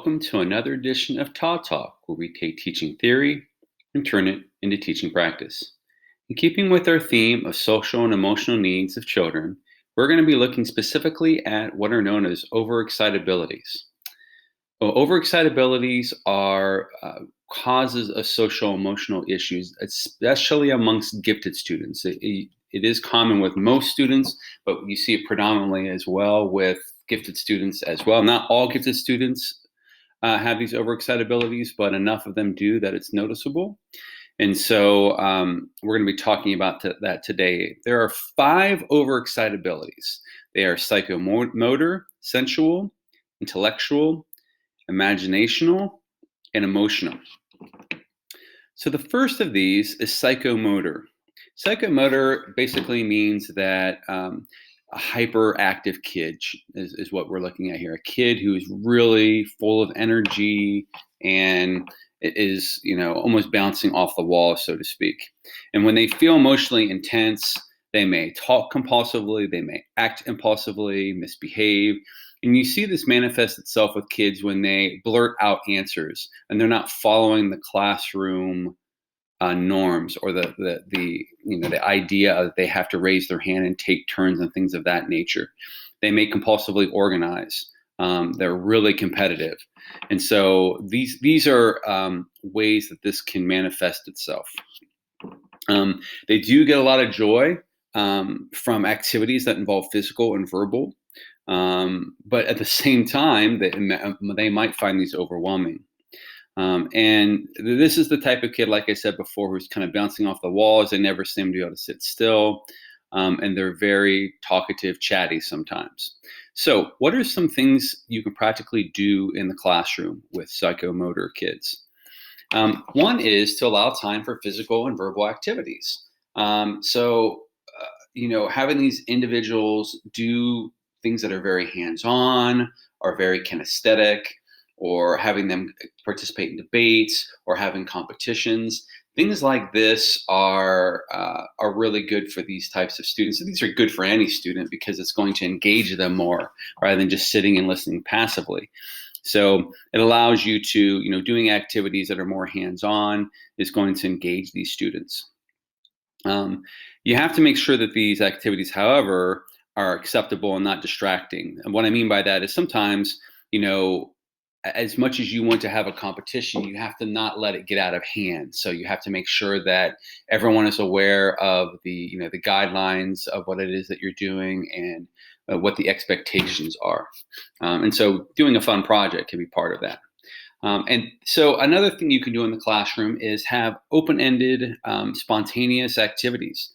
welcome to another edition of Todd Talk, where we take teaching theory and turn it into teaching practice. In keeping with our theme of social and emotional needs of children, we're going to be looking specifically at what are known as over-excitabilities. Well, over-excitabilities are causes of social emotional issues, especially amongst gifted students. It is common with most students, but you see it predominantly as well with gifted students as well. Not all gifted students have these over-excitabilities, but enough of them do that it's noticeable. And so we're going to be talking about that today. There are 5 over-excitabilities. They are psychomotor, sensual, intellectual, imaginational, and emotional. So the first of these is psychomotor. Psychomotor basically means that a hyperactive kid is what we're looking at here. A kid who is really full of energy and is, almost bouncing off the wall, so to speak. And when they feel emotionally intense, they may talk compulsively, they may act impulsively, misbehave. And you see this manifest itself with kids when they blurt out answers and they're not following the classroom norms or the idea that they have to raise their hand and take turns and things of that nature. They may compulsively organize. They're really competitive, and so these are ways that this can manifest itself. They do get a lot of joy from activities that involve physical and verbal, but at the same time, they might find these overwhelming. And this is the type of kid, like I said before, who's kind of bouncing off the walls. They never seem to be able to sit still. And they're very talkative, chatty sometimes. So what are some things you can practically do in the classroom with psychomotor kids? One is to allow time for physical and verbal activities. Having these individuals do things that are very hands-on, are very kinesthetic, or having them participate in debates or having competitions. Things like this are really good for these types of students. So these are good for any student because it's going to engage them more rather than just sitting and listening passively. So it allows you to, doing activities that are more hands-on is going to engage these students. You have to make sure that these activities, however, are acceptable and not distracting. And what I mean by that is sometimes, as much as you want to have a competition, you have to not let it get out of hand. So you have to make sure that everyone is aware of the guidelines of what it is that you're doing and what the expectations are. And so doing a fun project can be part of that. And so another thing you can do in the classroom is have open-ended, spontaneous activities.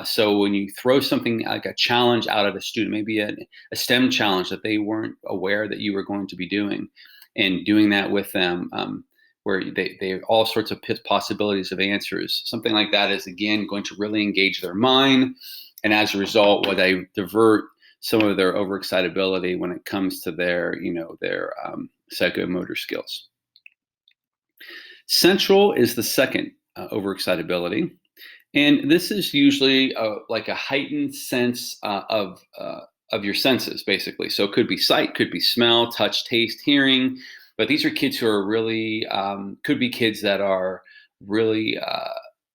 So when you throw something like a challenge out at a student, maybe a STEM challenge that they weren't aware that you were going to be doing, and doing that with them, where they have all sorts of possibilities of answers. Something like that is, again, going to really engage their mind. And as a result, what they divert some of their overexcitability when it comes to their psychomotor skills. Sensual is the second overexcitability. And this is usually like a heightened sense of your senses, basically. So it could be sight, could be smell, touch, taste, hearing. But these are kids who are really, could be kids that are really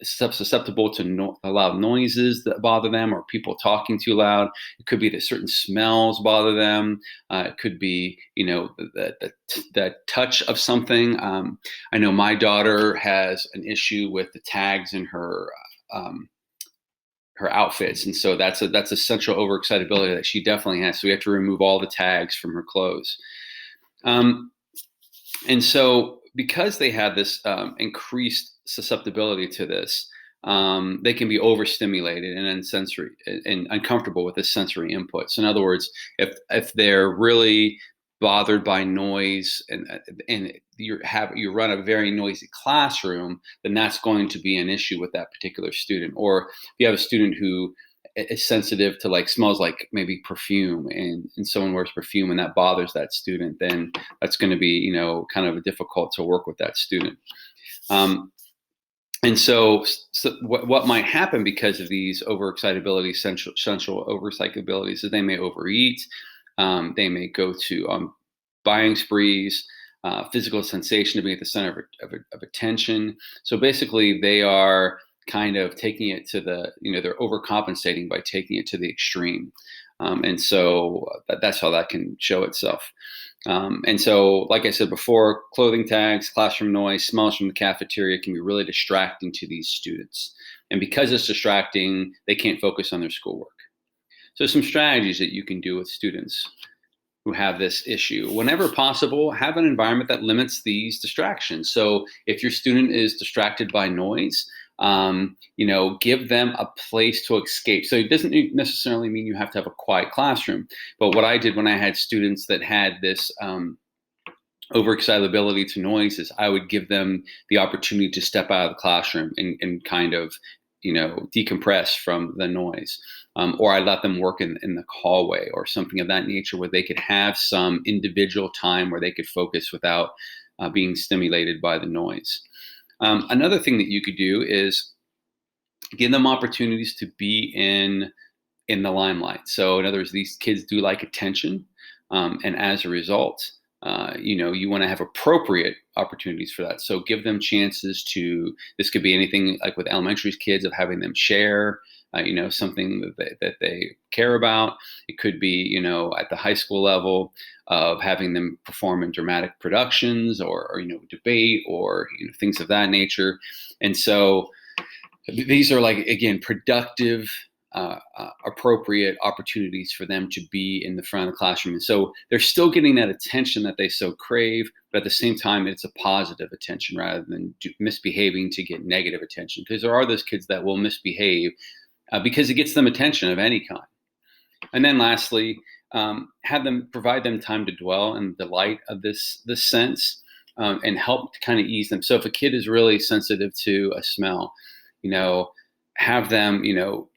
susceptible to loud noises that bother them, or people talking too loud. It could be that certain smells bother them. It could be, the touch of something. I know my daughter has an issue with the tags in her outfits, and so that's a central overexcitability that she definitely has. So we have to remove all the tags from her clothes. And so because they have this increased susceptibility to this, they can be overstimulated and sensory and uncomfortable with the sensory inputs. In other words, if they're really bothered by noise and you run a very noisy classroom, then that's going to be an issue with that particular student. Or if you have a student who is sensitive to smells like maybe perfume, and someone wears perfume and that bothers that student, then that's going to be kind of difficult to work with that student. And so what might happen because of these overexcitabilities, central overexcitabilities, is they may overeat, they may go to buying sprees, physical sensation of being at the center of attention. So basically, they are kind of taking it to they're overcompensating by taking it to the extreme. And so that's how that can show itself. And so, like I said before, clothing tags, classroom noise, smells from the cafeteria can be really distracting to these students. And because it's distracting, they can't focus on their schoolwork. So some strategies that you can do with students who have this issue. Whenever possible, have an environment that limits these distractions. So if your student is distracted by noise, give them a place to escape. So it doesn't necessarily mean you have to have a quiet classroom. But what I did when I had students that had this over-excitability to noise is I would give them the opportunity to step out of the classroom and kind of, decompress from the noise. Or I let them work in the hallway or something of that nature where they could have some individual time where they could focus without being stimulated by the noise. Another thing that you could do is give them opportunities to be in the limelight. So in other words, these kids do like attention. And as a result, you want to have appropriate opportunities for that. So give them chances this could be anything like with elementary kids of having them share, something that they care about. It could be, at the high school level of having them perform in dramatic productions or debate or, things of that nature. And so these are again, productive, appropriate opportunities for them to be in the front of the classroom. And so they're still getting that attention that they so crave, but at the same time, it's a positive attention rather than misbehaving to get negative attention. Because there are those kids that will misbehave because it gets them attention of any kind. And then lastly, provide them time to dwell in the delight of this sense and help to kind of ease them. So if a kid is really sensitive to a smell, have them,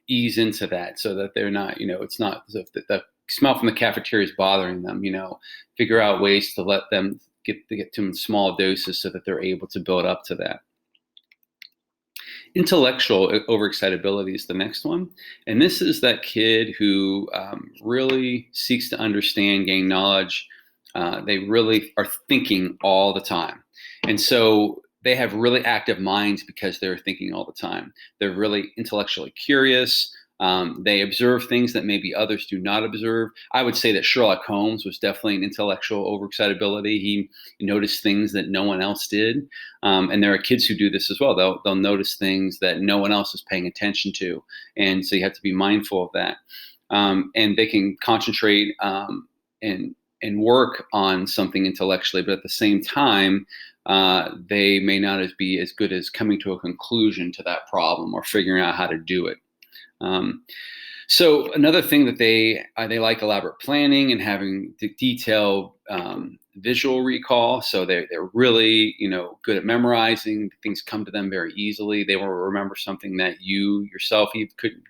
ease into that so that they're not, it's not as if the smell from the cafeteria is bothering them, figure out ways to let them get to them in small doses so that they're able to build up to that. Intellectual overexcitability is the next one. And this is that kid who really seeks to understand, gain knowledge. They really are thinking all the time. And so they have really active minds because they're thinking all the time. They're really intellectually curious. They observe things that maybe others do not observe. I would say that Sherlock Holmes was definitely an intellectual overexcitability. He noticed things that no one else did. And there are kids who do this as well. They'll notice things that no one else is paying attention to. And so you have to be mindful of that. And they can concentrate and work on something intellectually, but at the same time, they may not be as good as coming to a conclusion to that problem or figuring out how to do it. So another thing that they like elaborate planning and having detailed visual recall. So they're really good at memorizing. Things come to them very easily. They will remember something that you yourself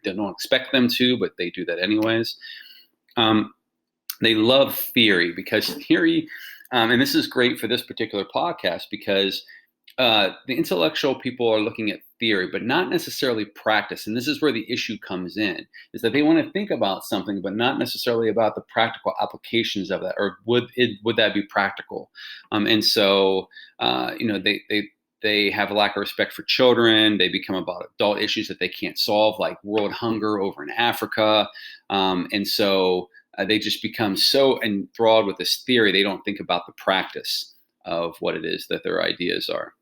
don't expect them to, but they do that anyways. They love theory because theory. And this is great for this particular podcast because the intellectual people are looking at theory, but not necessarily practice. And this is where the issue comes in, is that they want to think about something, but not necessarily about the practical applications of that, or would that be practical? And so, they have a lack of respect for children. They become about adult issues that they can't solve, like world hunger over in Africa. And so they just become so enthralled with this theory, they don't think about the practice of what it is that their ideas are.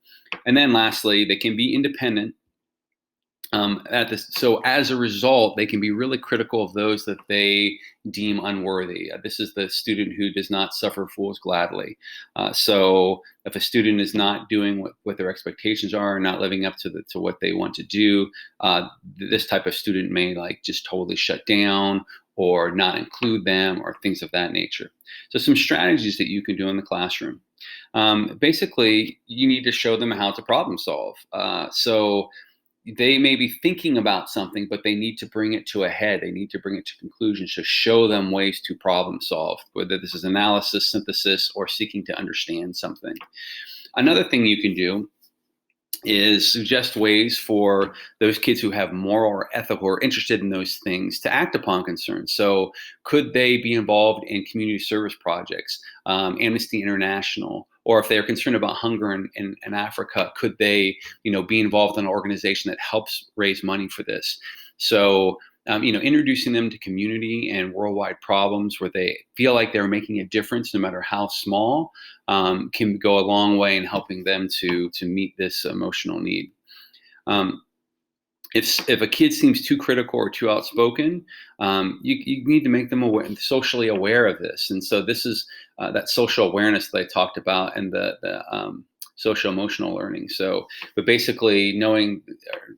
And then lastly, they can be independent. So as a result, they can be really critical of those that they deem unworthy. This is the student who does not suffer fools gladly. So if a student is not doing what their expectations are, not living up to what they want to do, this type of student may just totally shut down or not include them or things of that nature. So some strategies that you can do in the classroom. Basically, you need to show them how to problem solve. So they may be thinking about something, but they need to bring it to a head. They need to bring it to conclusion. So show them ways to problem solve, whether this is analysis, synthesis, or seeking to understand something. Another thing you can do is suggest ways for those kids who have moral or ethical or interested in those things to act upon concerns. So could they be involved in community service projects, Amnesty International, Or if they're concerned about hunger in Africa, could they, be involved in an organization that helps raise money for this? So, introducing them to community and worldwide problems where they feel like they're making a difference, no matter how small, can go a long way in helping them to meet this emotional need. Um, if a kid seems too critical or too outspoken, you need to make them socially aware of this. And so this is that social awareness that I talked about, and the social emotional learning. So, but basically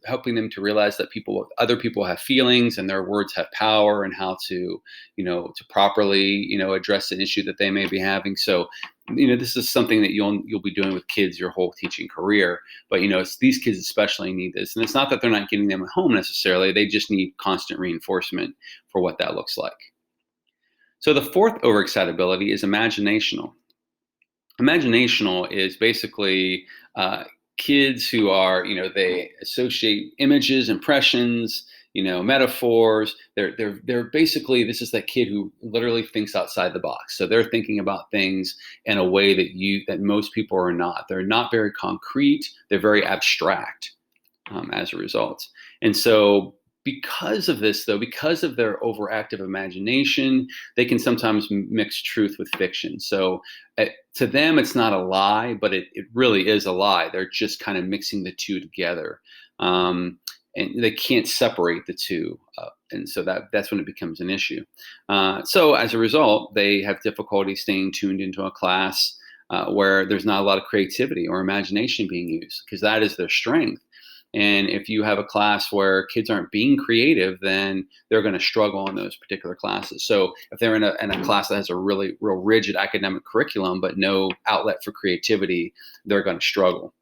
helping them to realize that other people have feelings and their words have power, and how to, to properly, address an issue that they may be having. So, this is something that you'll be doing with kids your whole teaching career. But it's these kids especially need this, and it's not that they're not getting them at home necessarily. They just need constant reinforcement for what that looks like. So the fourth overexcitability is imaginational. Imaginational is basically kids who are, they associate images, impressions, metaphors. They're basically, this is that kid who literally thinks outside the box. So they're thinking about things in a way that most people are not. They're not very concrete. They're very abstract as a result. And so because of this, though, because of their overactive imagination, they can sometimes mix truth with fiction. So to them, it's not a lie, but it really is a lie. They're just kind of mixing the two together. And they can't separate the two. And so that's when it becomes an issue. So as a result, they have difficulty staying tuned into a class where there's not a lot of creativity or imagination being used, because that is their strength. And if you have a class where kids aren't being creative, then they're going to struggle in those particular classes. So if they're in a class that has a real rigid academic curriculum, but no outlet for creativity, they're going to struggle.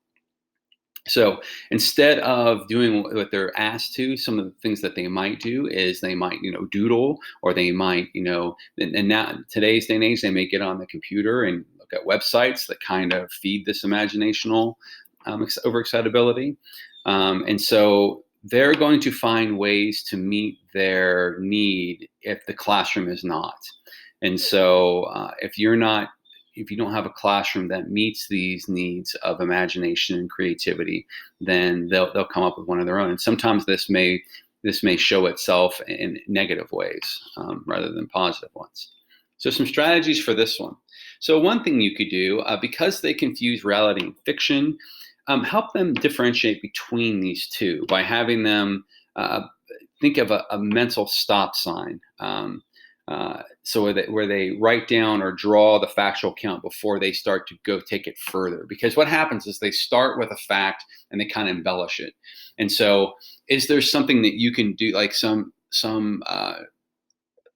So instead of doing what they're asked to, some of the things that they might do is they might, doodle, or they might, and now today's day and age, they may get on the computer and look at websites that kind of feed this imaginational overexcitability. And so they're going to find ways to meet their need if the classroom is not. And so if you don't have a classroom that meets these needs of imagination and creativity, then they'll come up with one of their own. And sometimes this may show itself in negative ways rather than positive ones. So some strategies for this one. So one thing you could do, because they confuse reality and fiction, help them differentiate between these two by having them think of a mental stop sign. So where they write down or draw the factual count before they start to go take it further. Because what happens is they start with a fact and they kind of embellish it. And so is there something that you can do, like some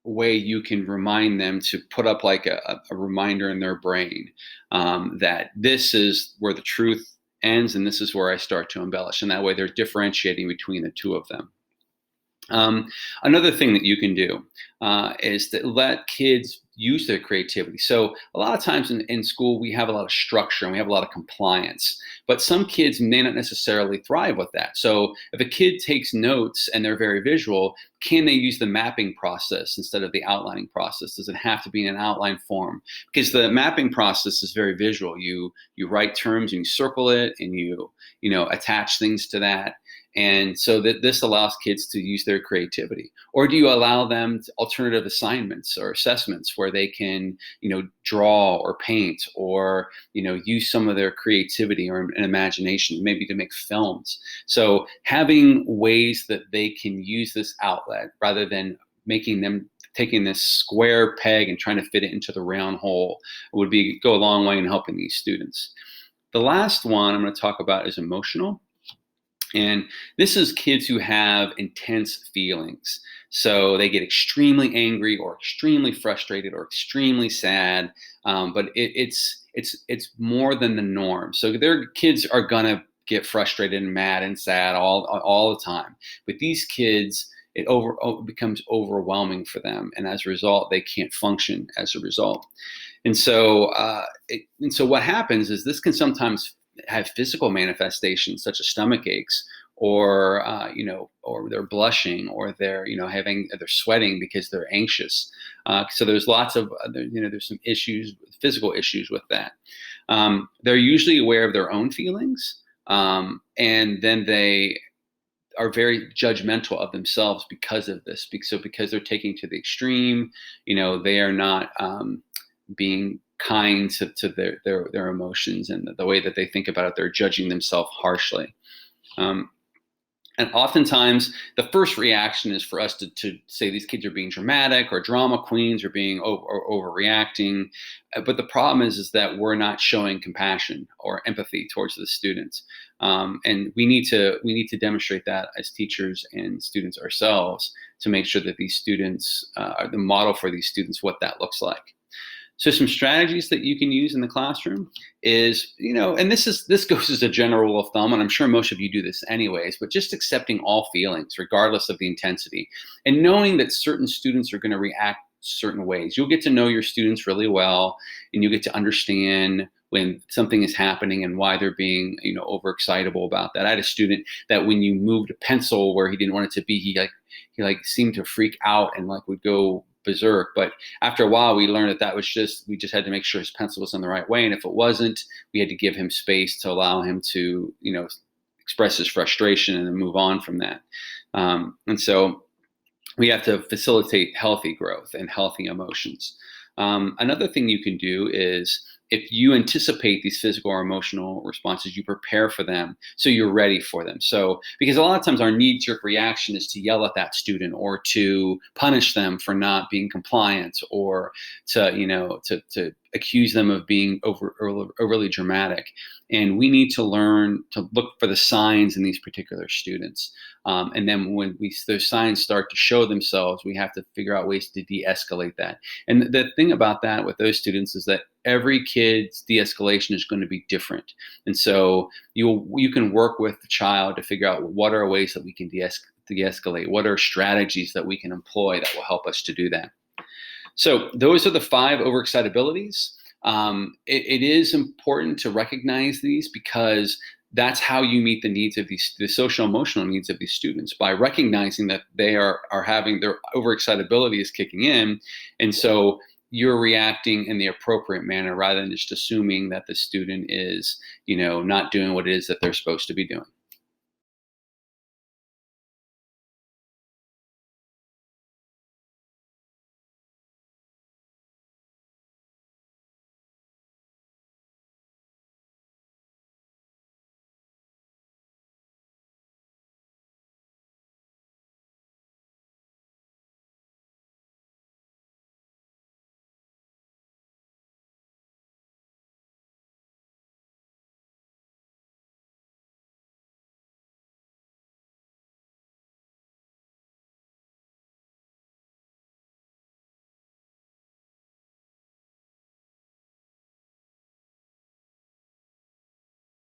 way you can remind them to put up like a reminder in their brain that this is where the truth ends and this is where I start to embellish. And that way they're differentiating between the two of them. Another thing that you can do is to let kids use their creativity. So a lot of times in school, we have a lot of structure and we have a lot of compliance, but some kids may not necessarily thrive with that. So if a kid takes notes and they're very visual, can they use the mapping process instead of the outlining process? Does it have to be in an outline form? Because the mapping process is very visual. You write terms and you circle it and you attach things to that. And so that this allows kids to use their creativity. Or do you allow them alternative assignments or assessments where they can, draw or paint or, use some of their creativity or imagination, maybe to make films. So having ways that they can use this outlet rather than making them taking this square peg and trying to fit it into the round hole would go a long way in helping these students. The last one I'm going to talk about is emotional. And this is kids who have intense feelings. So they get extremely angry or extremely frustrated or extremely sad. But it's more than the norm. So their kids are gonna get frustrated and mad and sad all the time. But these kids, it becomes overwhelming for them, and as a result, they can't function as a result. And so what happens is this can sometimes have physical manifestations such as stomach aches or or they're blushing or they're they're sweating because they're anxious. So there's lots of there's some issues, physical issues with that. They're usually aware of their own feelings, and then they are very judgmental of themselves because of this. So because they're taking to the extreme, they are not being kind to their emotions and the way that they think about it. They're judging themselves harshly. Um, and oftentimes, the first reaction is for us to say these kids are being dramatic or drama queens or being overreacting. But the problem is that we're not showing compassion or empathy towards the students, and we need to demonstrate that as teachers and students ourselves to make sure that these students are the model for these students what that looks like. So some strategies that you can use in the classroom is, and this goes as a general rule of thumb, and I'm sure most of you do this anyways, but just accepting all feelings, regardless of the intensity, and knowing that certain students are going to react certain ways. You'll get to know your students really well, and you get to understand when something is happening and why they're being, overexcitable about that. I had a student that when you moved a pencil where he didn't want it to be, he seemed to freak out and would go berserk. But after a while, we learned that was we just had to make sure his pencil was in the right way. And if it wasn't, we had to give him space to allow him to, express his frustration and then move on from that. And so we have to facilitate healthy growth and healthy emotions. Another thing you can do is if you anticipate these physical or emotional responses, you prepare for them so you're ready for them. So, because a lot of times our knee-jerk reaction is to yell at that student or to punish them for not being compliant or to accuse them of being overly dramatic. And we need to learn to look for the signs in these particular students. And then when those signs start to show themselves, we have to figure out ways to de-escalate that. And the thing about that with those students is that every kid's de-escalation is going to be different. And so you can work with the child to figure out what are ways that we can de-escalate, what are strategies that we can employ that will help us to do that. So those are the 5 overexcitabilities. It is important to recognize these because that's how you meet the needs of the social emotional needs of these students, by recognizing that they are having their overexcitability is kicking in. And so you're reacting in the appropriate manner rather than just assuming that the student is, not doing what it is that they're supposed to be doing.